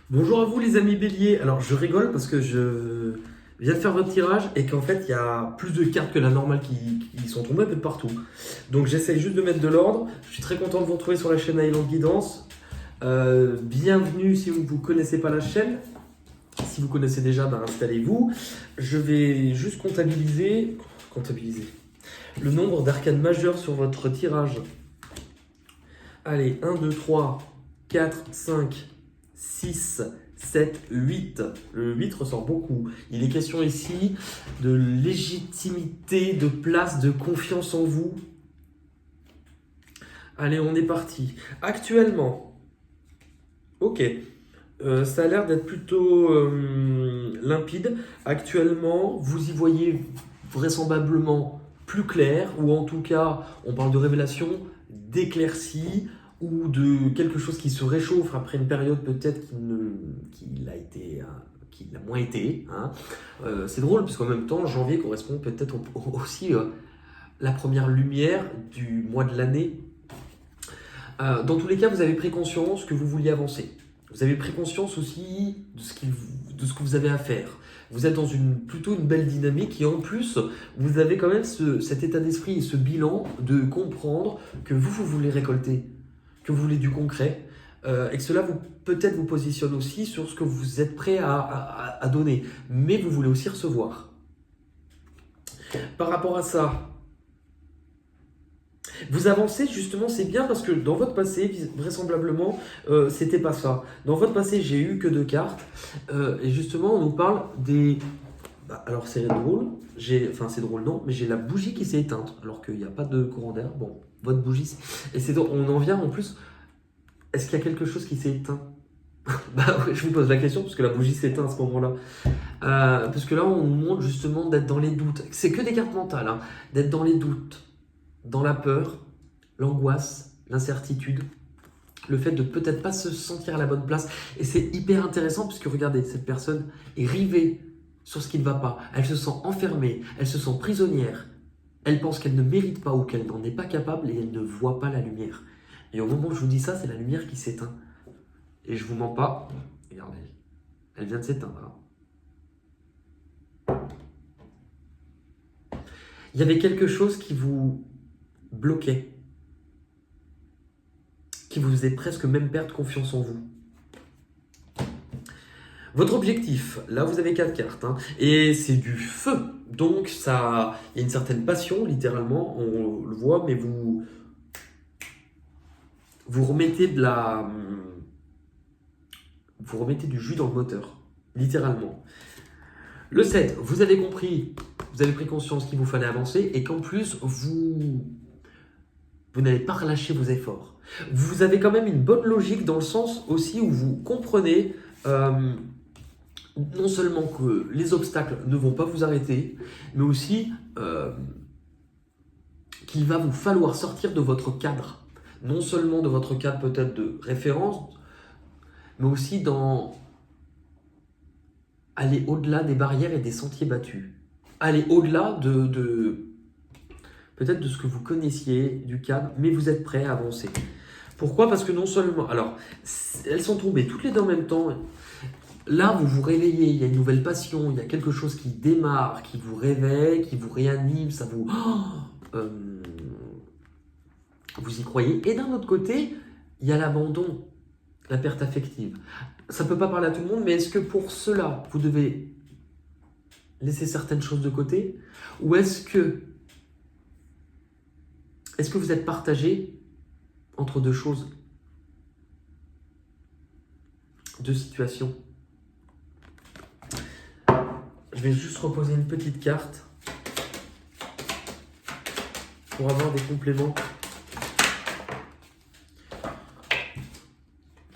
Bonjour à vous les amis béliers. Alors je rigole parce que je viens de faire votre tirage et qu'en fait il y a plus de cartes que la normale qui sont tombées un peu de partout. Donc j'essaie juste de mettre de l'ordre. Je suis très content de vous retrouver sur la chaîne Island Guidance. Bienvenue si vous ne connaissez pas la chaîne. Si vous connaissez déjà, ben, installez-vous. Je vais juste comptabiliser le nombre d'arcanes majeures sur votre tirage. Allez, 1, 2, 3, 4, 5, 6, 7, 8. Le 8 ressort beaucoup. Il est question ici de légitimité, de place, de confiance en vous. Allez, on est parti. Actuellement, ok, ça a l'air d'être plutôt limpide. Actuellement, vous y voyez vraisemblablement plus clair, ou en tout cas, on parle de révélation, d'éclaircie, ou de quelque chose qui se réchauffe après une période peut-être qui l'a moins été. Hein. C'est drôle, parce qu'en même temps, janvier correspond peut-être aussi la première lumière du mois de l'année. Dans tous les cas, vous avez pris conscience que vous vouliez avancer. Vous avez pris conscience aussi de ce que vous avez à faire. Vous êtes dans plutôt une belle dynamique et en plus, vous avez quand même cet état d'esprit et ce bilan de comprendre que vous voulez récolter, que vous voulez du concret et que cela peut-être vous positionne aussi sur ce que vous êtes prêt à donner. Mais vous voulez aussi recevoir. Par rapport à ça, vous avancez justement, c'est bien parce que dans votre passé, vraisemblablement, c'était pas ça. Dans votre passé, j'ai eu que 2 cartes. Et justement, on nous parle des. Alors c'est drôle, enfin c'est drôle non, mais j'ai la bougie qui s'est éteinte alors qu'il n'y a pas de courant d'air. Bon, votre bougie, et c'est on en vient en plus. Est-ce qu'il y a quelque chose qui s'est éteint? Bah ouais, je vous pose la question parce que la bougie s'est éteinte à ce moment-là. Parce que là, on nous montre justement d'être dans les doutes. C'est que des cartes mentales, hein. D'être dans les doutes, dans la peur, l'angoisse, l'incertitude, le fait de peut-être pas se sentir à la bonne place. Et c'est hyper intéressant puisque regardez, cette personne est rivée sur ce qui ne va pas. Elle se sent enfermée, elle se sent prisonnière. Elle pense qu'elle ne mérite pas ou qu'elle n'en est pas capable et elle ne voit pas la lumière. Et au moment où je vous dis ça, c'est la lumière qui s'éteint. Et je vous mens pas, regardez, elle vient de s'éteindre. Hein. Il y avait quelque chose qui vous bloquait, qui vous faisait presque même perdre confiance en vous. Votre objectif, là vous avez 4 cartes, hein, et c'est du feu. Donc ça, il y a une certaine passion, littéralement, on le voit, mais vous remettez vous remettez du jus dans le moteur, littéralement. Le 7, vous avez compris, vous avez pris conscience qu'il vous fallait avancer et qu'en plus, vous n'allez pas relâcher vos efforts. Vous avez quand même une bonne logique dans le sens aussi où vous comprenez non seulement que les obstacles ne vont pas vous arrêter, mais aussi qu'il va vous falloir sortir de votre cadre. Non seulement de votre cadre peut-être de référence, mais aussi aller au-delà des barrières et des sentiers battus. Aller au-delà peut-être de ce que vous connaissiez, du cadre, mais vous êtes prêt à avancer. Pourquoi? Parce que non seulement... Alors, elles sont tombées toutes les deux en même temps. Là, vous vous réveillez, il y a une nouvelle passion, il y a quelque chose qui démarre, qui vous réveille, qui vous réanime, ça vous... vous y croyez. Et d'un autre côté, il y a l'abandon, la perte affective. Ça ne peut pas parler à tout le monde, mais est-ce que pour cela, vous devez laisser certaines choses de côté? Ou est-ce que vous êtes partagé entre deux choses, deux situations? Je vais juste reposer une petite carte pour avoir des compléments.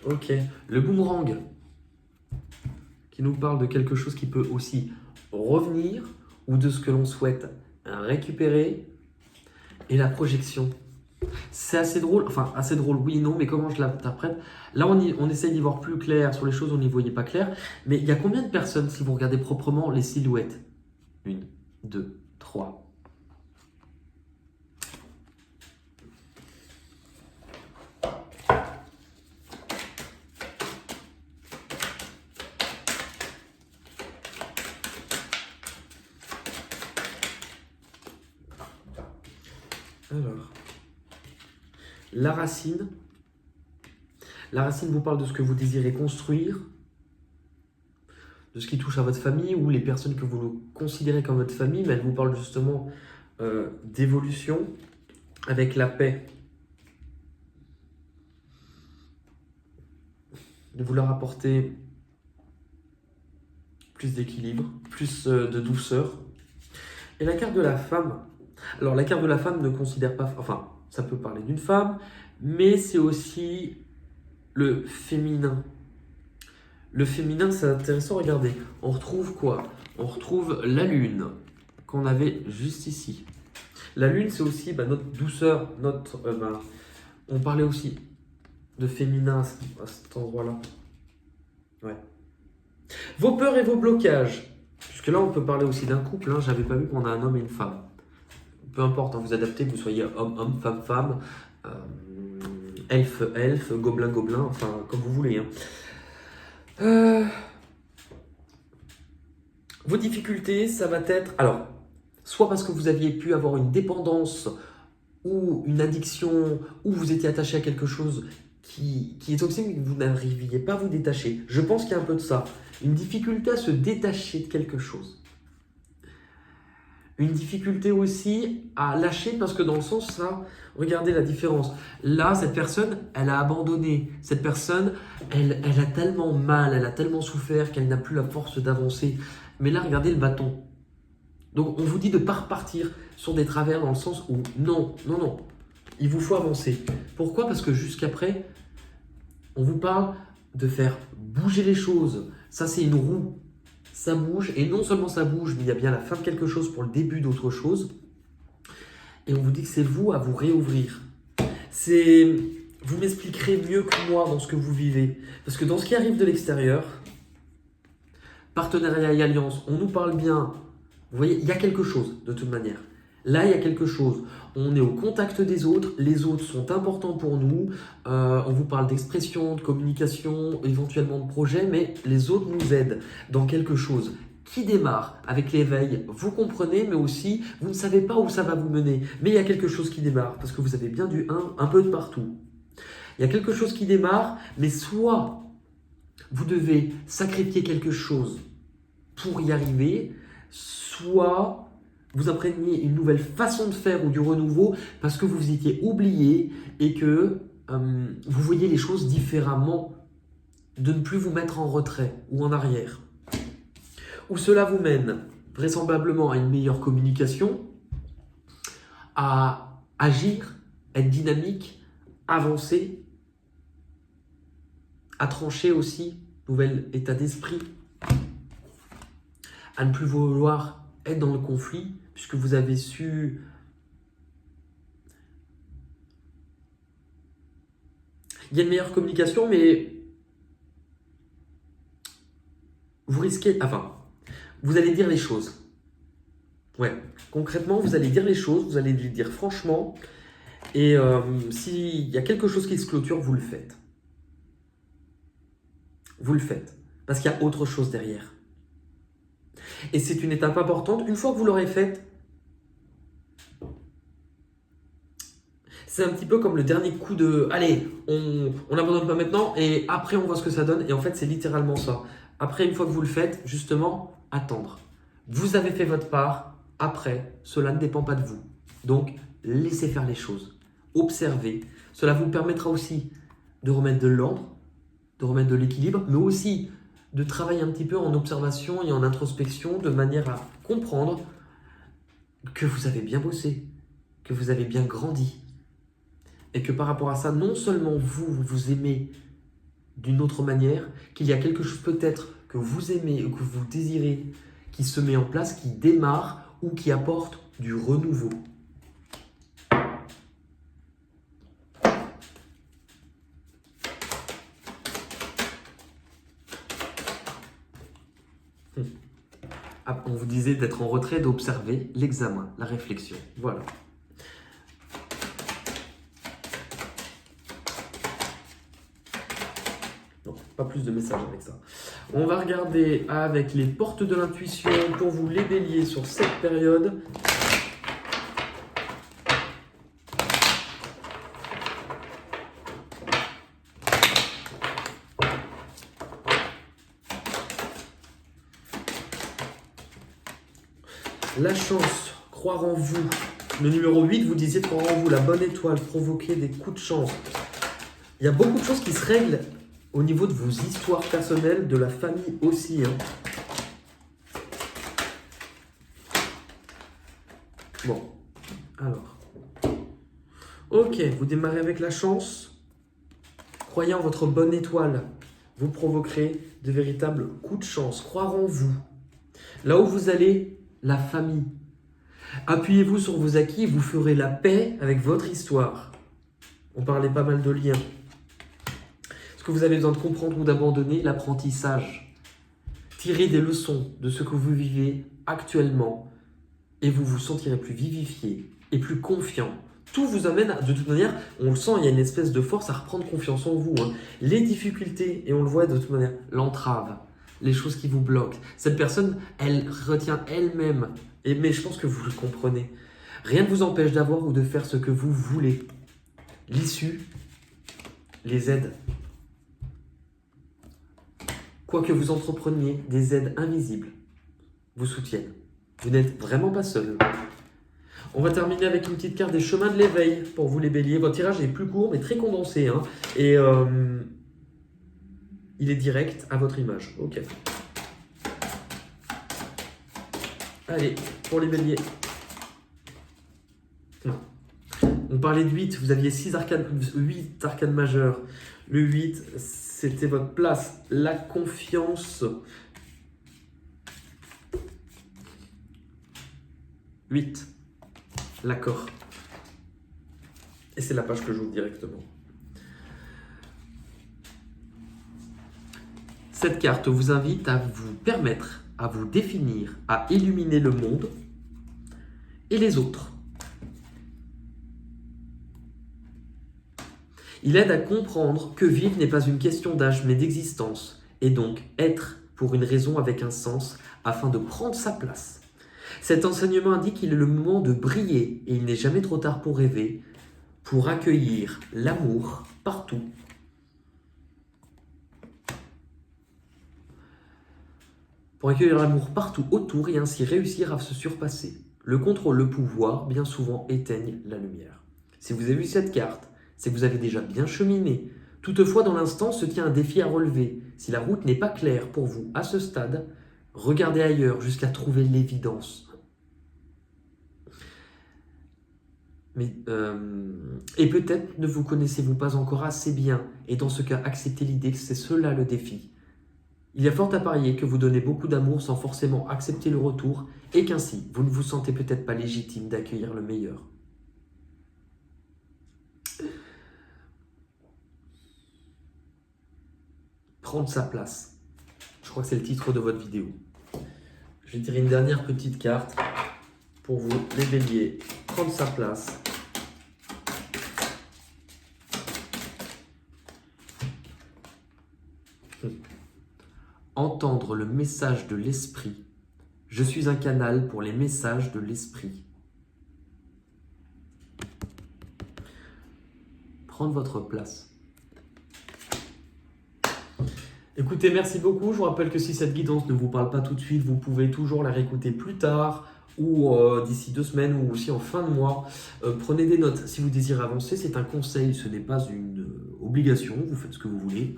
Ok, le boomerang qui nous parle de quelque chose qui peut aussi revenir ou de ce que l'on souhaite récupérer, et la projection. C'est assez drôle, enfin assez drôle, oui, non, mais comment je l'interprète? Là, on essaye d'y voir plus clair sur les choses où on n'y voyait pas clair, mais il y a combien de personnes, si vous regardez proprement les silhouettes? 1, 2, 3. Alors, la racine. La racine vous parle de ce que vous désirez construire, de ce qui touche à votre famille ou les personnes que vous considérez comme votre famille, mais elle vous parle justement d'évolution avec la paix. De vous leur apporter plus d'équilibre, plus de douceur. Et la carte de la femme. Alors la carte de la femme ne considère pas... Enfin, ça peut parler d'une femme, mais c'est aussi le féminin. Le féminin, c'est intéressant, regardez. On retrouve quoi? On retrouve la lune, qu'on avait juste ici. La lune, c'est aussi notre douceur, notre... on parlait aussi de féminin à cet endroit-là. Ouais. Vos peurs et vos blocages. Puisque là, on peut parler aussi d'un couple. Hein. J'avais pas vu qu'on a un homme et une femme. Peu importe, hein, vous adaptez, que vous soyez homme, femme, elfe, gobelin, enfin, comme vous voulez. Hein. Vos difficultés, ça va être... Alors, soit parce que vous aviez pu avoir une dépendance ou une addiction, ou vous étiez attaché à quelque chose qui est toxique, mais que vous n'arriviez pas à vous détacher. Je pense qu'il y a un peu de ça. Une difficulté à se détacher de quelque chose. Une difficulté aussi à lâcher parce que dans le sens, ça, regardez la différence. Là, cette personne, elle a abandonné. Cette personne, elle a tellement mal, elle a tellement souffert qu'elle n'a plus la force d'avancer. Mais là, regardez le bâton. Donc, on vous dit de ne pas repartir sur des travers dans le sens où non, il vous faut avancer. Pourquoi? Parce que jusqu'après, on vous parle de faire bouger les choses. Ça, c'est une roue. Ça bouge, et non seulement ça bouge, mais il y a bien la fin de quelque chose pour le début d'autre chose. Et on vous dit que c'est vous à vous réouvrir. Vous m'expliquerez mieux que moi dans ce que vous vivez. Parce que dans ce qui arrive de l'extérieur, partenariat et alliance, on nous parle bien. Vous voyez, il y a quelque chose de toute manière. Là, il y a quelque chose. On est au contact des autres. Les autres sont importants pour nous. On vous parle d'expression, de communication, éventuellement de projet, mais les autres nous aident dans quelque chose qui démarre avec l'éveil. Vous comprenez, mais aussi, vous ne savez pas où ça va vous mener. Mais il y a quelque chose qui démarre parce que vous avez bien du un peu de partout. Il y a quelque chose qui démarre, mais soit vous devez sacrifier quelque chose pour y arriver, soit vous imprégnez une nouvelle façon de faire ou du renouveau parce que vous vous étiez oublié et que vous voyez les choses différemment, de ne plus vous mettre en retrait ou en arrière. Où cela vous mène vraisemblablement à une meilleure communication, à agir, être dynamique, avancer, à trancher aussi, nouvel état d'esprit, à ne plus vouloir être dans le conflit, puisque vous avez su il y a une meilleure communication, mais vous risquez, vous allez dire les choses. Ouais, concrètement, vous allez dire les choses, vous allez les dire franchement, et s'il y a quelque chose qui se clôture, vous le faites. Vous le faites, parce qu'il y a autre chose derrière. Et c'est une étape importante. Une fois que vous l'aurez faite, c'est un petit peu comme le dernier coup de « Allez, on n'abandonne pas maintenant et après on voit ce que ça donne. » Et en fait, c'est littéralement ça. Après, une fois que vous le faites, justement, attendre. Vous avez fait votre part. Après, cela ne dépend pas de vous. Donc, laissez faire les choses. Observez. Cela vous permettra aussi de remettre de l'ordre, de remettre de l'équilibre, mais aussi de travailler un petit peu en observation et en introspection de manière à comprendre que vous avez bien bossé, que vous avez bien grandi et que par rapport à ça, non seulement vous aimez d'une autre manière, qu'il y a quelque chose peut-être que vous aimez ou que vous désirez qui se met en place, qui démarre ou qui apporte du renouveau. On vous disait d'être en retrait, d'observer l'examen, la réflexion. Voilà. Non, pas plus de messages avec ça. On va regarder avec les portes de l'intuition pour vous les béliers sur cette période. la chance, croire en vous. Le numéro 8, vous disiez de croire en vous. La bonne étoile, provoquer des coups de chance. Il y a beaucoup de choses qui se règlent au niveau de vos histoires personnelles, de la famille aussi. Bon, alors. Ok, vous démarrez avec la chance. Croyez en votre bonne étoile. Vous provoquerez de véritables coups de chance. Croire en vous. Là où vous allez, la famille. Appuyez-vous sur vos acquis et vous ferez la paix avec votre histoire. On parlait pas mal de liens. Ce que vous avez besoin de comprendre ou d'abandonner, l'apprentissage. Tirez des leçons de ce que vous vivez actuellement et vous vous sentirez plus vivifié et plus confiant. Tout vous amène, de toute manière, on le sent, il y a une espèce de force à reprendre confiance en vous. Les difficultés, et on le voit de toute manière, l'entrave, les choses qui vous bloquent. Cette personne, elle retient elle-même, mais je pense que vous le comprenez. Rien ne vous empêche d'avoir ou de faire ce que vous voulez. L'issue, les aides. Quoi que vous entrepreniez, des aides invisibles vous soutiennent. Vous n'êtes vraiment pas seul. On va terminer avec une petite carte des chemins de l'éveil pour vous les béliers. Votre tirage est plus court mais très condensé. Et il est direct à votre image. Ok. Allez, pour les béliers. On parlait de 8, vous aviez 8 arcanes majeures. Le 8, c'était votre place, la confiance. 8, l'accord. Et c'est la page que j'ouvre directement. Cette carte vous invite à vous permettre, à vous définir, à illuminer le monde et les autres. Il aide à comprendre que vivre n'est pas une question d'âge mais d'existence, et donc être pour une raison avec un sens afin de prendre sa place. Cet enseignement indique qu'il est le moment de briller et il n'est jamais trop tard pour rêver, pour accueillir l'amour partout. Pour accueillir l'amour partout autour et ainsi réussir à se surpasser. Le contrôle, le pouvoir, bien souvent éteignent la lumière. Si vous avez vu cette carte, c'est que vous avez déjà bien cheminé. Toutefois, dans l'instant, se tient un défi à relever. Si la route n'est pas claire pour vous à ce stade, regardez ailleurs jusqu'à trouver l'évidence. Et peut-être ne vous connaissez-vous pas encore assez bien, et dans ce cas, acceptez l'idée que c'est cela le défi. Il y a fort à parier que vous donnez beaucoup d'amour sans forcément accepter le retour, et qu'ainsi, vous ne vous sentez peut-être pas légitime d'accueillir le meilleur. Prendre sa place. Je crois que c'est le titre de votre vidéo. Je vais tirer une dernière petite carte pour vous, les béliers. Prendre sa place. Entendre le message de l'esprit. Je suis un canal pour les messages de l'esprit. Prendre votre place. Écoutez, merci beaucoup. Je vous rappelle que si cette guidance ne vous parle pas tout de suite, vous pouvez toujours la réécouter plus tard ou d'ici 2 semaines ou aussi en fin de mois. Prenez des notes si vous désirez avancer. C'est un conseil, ce n'est pas une obligation. Vous faites ce que vous voulez.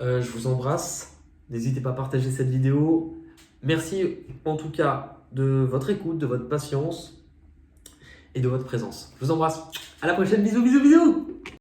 Je vous embrasse. N'hésitez pas à partager cette vidéo. Merci en tout cas de votre écoute, de votre patience et de votre présence. Je vous embrasse. À la prochaine. Bisous, bisous, bisous.